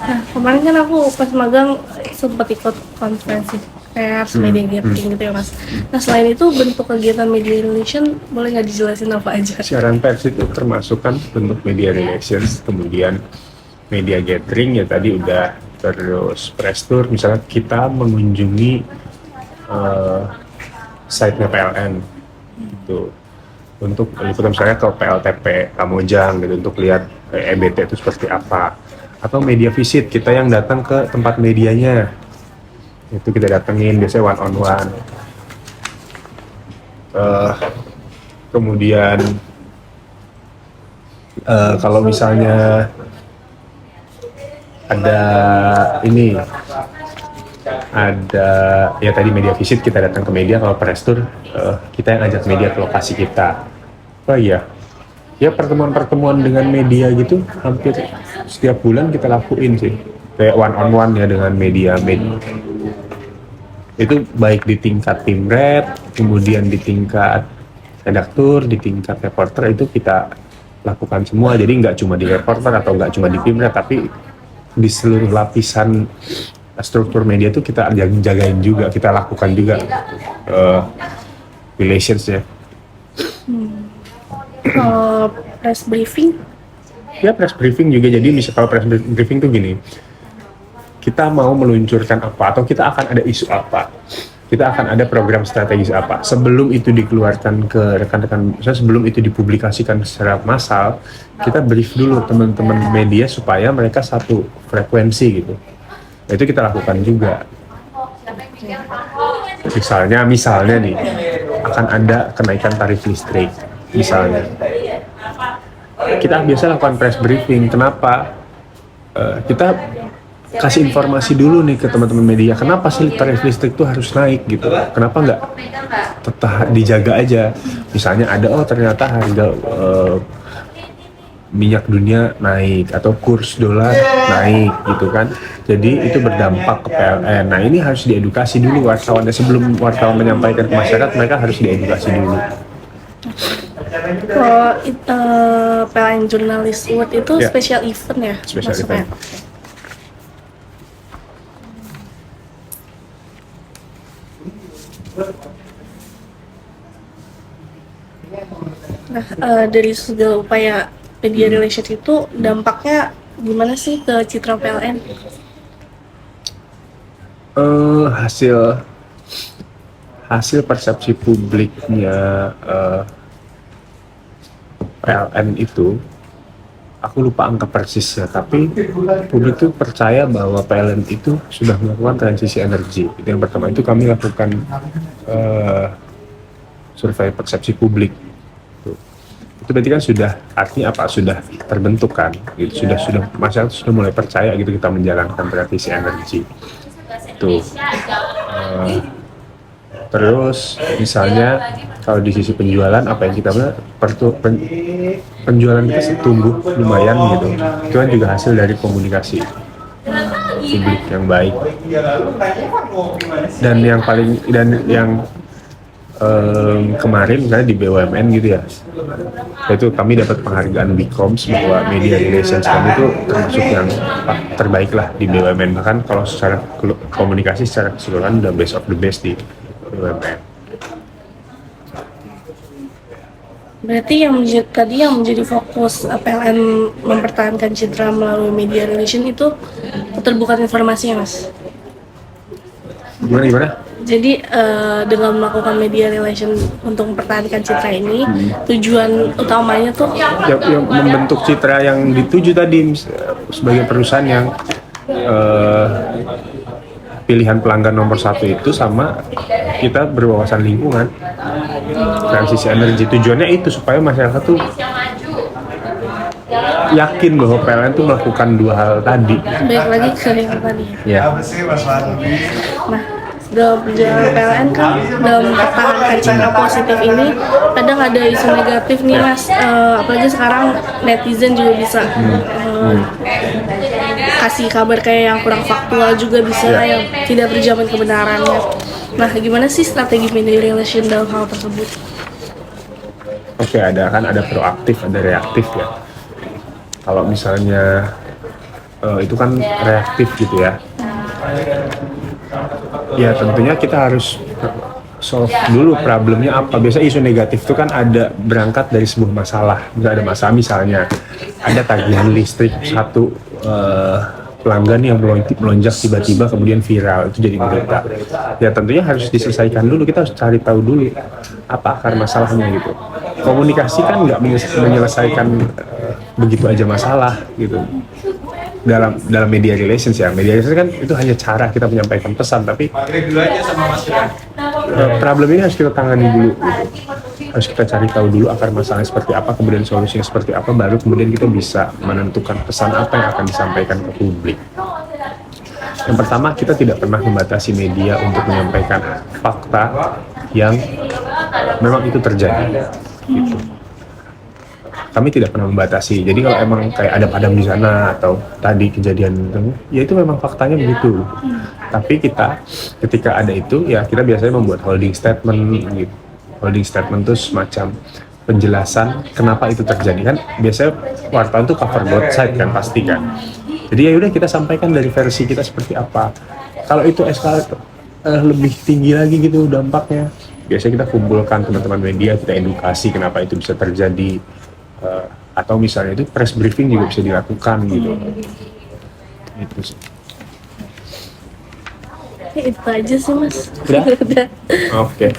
Nah, kemarin kan aku pas magang sempat ikut konferensi pers, media gathering gitu ya Mas. Nah, selain itu bentuk kegiatan media relation boleh nggak dijelasin apa aja? Siaran pers itu termasuk kan bentuk media relations, kemudian media gathering ya tadi udah, terus press tour misalnya kita mengunjungi site-nya PLN itu untuk liputan misalnya ke PLTP Kamojang gitu untuk lihat EBT itu seperti apa, atau media visit kita yang datang ke tempat medianya itu kita datengin biasanya one on one. Kemudian kalau misalnya ada ini ada ya tadi media visit kita datang ke media, kalau press tour kita yang ajak media ke lokasi kita. Oh iya ya, pertemuan-pertemuan dengan media gitu hampir setiap bulan kita lakuin sih, kayak one on one ya dengan media itu baik di tingkat tim red, kemudian di tingkat redaktur, di tingkat reporter itu kita lakukan semua. Jadi nggak cuma di reporter atau nggak cuma di tim red, tapi di seluruh lapisan struktur media itu kita jagain juga, kita lakukan juga relations ya. Kalau press briefing, Ya press briefing juga, jadi kalau press briefing tuh gini, kita mau meluncurkan apa atau kita akan ada isu apa, kita akan ada program strategis apa, sebelum itu dikeluarkan ke rekan-rekan, misalnya sebelum itu dipublikasikan secara massal, kita brief dulu teman-teman media supaya mereka satu frekuensi gitu. Nah, itu kita lakukan juga. Misalnya nih akan ada kenaikan tarif listrik misalnya, kita biasa lakukan press briefing. Kenapa? Kita kasih informasi dulu nih ke teman-teman media, kenapa sih tarif listrik itu harus naik gitu, kenapa nggak tetap dijaga aja. Misalnya ada, oh ternyata harga minyak dunia naik atau kurs dolar naik gitu kan, jadi itu berdampak ke PLN. Nah ini harus diedukasi dulu wartawannya, sebelum wartawan menyampaikan ke masyarakat mereka harus diedukasi dulu. kalau PLN Journalist Award itu Ya. special event ya? Special masuknya? event. Nah, dari segala upaya media relation itu dampaknya gimana sih ke citra PLN? Hasil persepsi publiknya PLN itu, aku lupa angka persisnya, tapi publik tuh percaya bahwa PLN itu sudah melakukan transisi energi. Itu yang pertama, itu kami lakukan survei persepsi publik. Itu berarti kan sudah, artinya apa, sudah terbentuk kan gitu, sudah masyarakat sudah mulai percaya gitu kita menjalankan transisi energi itu. Terus misalnya kalau di sisi penjualan, apa yang kita bilang, penjualan kita tumbuh lumayan gitu, itu kan juga hasil dari komunikasi publik yang baik. Dan yang paling, dan yang kemarin misalnya di BUMN gitu ya, itu kami dapat penghargaan BICOMS bahwa media relations kami itu termasuk yang terbaik lah di BUMN. Bahkan kalau secara komunikasi secara keseluruhan udah best of the best di BUMN. Berarti yang menjadi fokus PLN mempertahankan citra melalui media relation itu keterbukaan informasi ya Mas? Gimana? Jadi dengan melakukan media relation untuk mempertahankan citra ini, tujuan utamanya tuh yang membentuk citra yang dituju tadi, sebagai perusahaan yang pilihan pelanggan nomor satu itu, sama kita berwawasan lingkungan, transisi energi. Tujuannya itu supaya masyarakat tuh yakin bahwa PLN tuh melakukan dua hal tadi. balik lagi ke yang tadi. Ya. Nah, dalam perjalanan PLN kan dalam mempertahankan citra positif ini kadang ada isu negatif nih Mas, apalagi sekarang netizen juga bisa kasih kabar kayak yang kurang faktual juga bisa, yang tidak terjamin kebenarannya. Nah, gimana sih strategi media relation dalam hal tersebut? Oke, ada proaktif, ada reaktif ya. Kalau misalnya itu kan reaktif gitu ya. Ya tentunya kita harus solve dulu problemnya apa. Biasa isu negatif itu kan ada berangkat dari sebuah masalah. Ada masalah misalnya ada tagihan listrik satu pelanggan yang melonjak tiba-tiba kemudian viral, itu jadi berita. Ya tentunya harus diselesaikan dulu, kita harus cari tahu dulu apa akar masalahnya gitu. Komunikasi kan nggak menyelesaikan begitu aja masalah gitu. Dalam media relations ya, media relations kan itu hanya cara kita menyampaikan pesan, tapi problem ini harus kita tangani dulu gitu. Harus kita cari tahu dulu akar masalahnya seperti apa, kemudian solusinya seperti apa, baru kemudian kita bisa menentukan pesan apa yang akan disampaikan ke publik. Yang pertama, kita tidak pernah membatasi media untuk menyampaikan fakta yang memang itu terjadi gitu. Kami tidak pernah membatasi. Jadi kalau emang kayak ada padam di sana atau tadi kejadian itu, ya itu memang faktanya begitu. Tapi kita ketika ada itu, ya kita biasanya membuat holding statement gitu. Holding statement itu semacam penjelasan kenapa itu terjadi, kan biasanya wartawan tuh cover both side kan, pasti kan. Jadi ya udah kita sampaikan dari versi kita seperti apa. Kalau itu eskalator lebih tinggi lagi gitu dampaknya, biasanya kita kumpulkan teman-teman media, kita edukasi kenapa itu bisa terjadi. Atau misalnya itu press briefing juga bisa dilakukan gitu. Itu sih. Itu aja sih mas. Udah? Udah. Oke.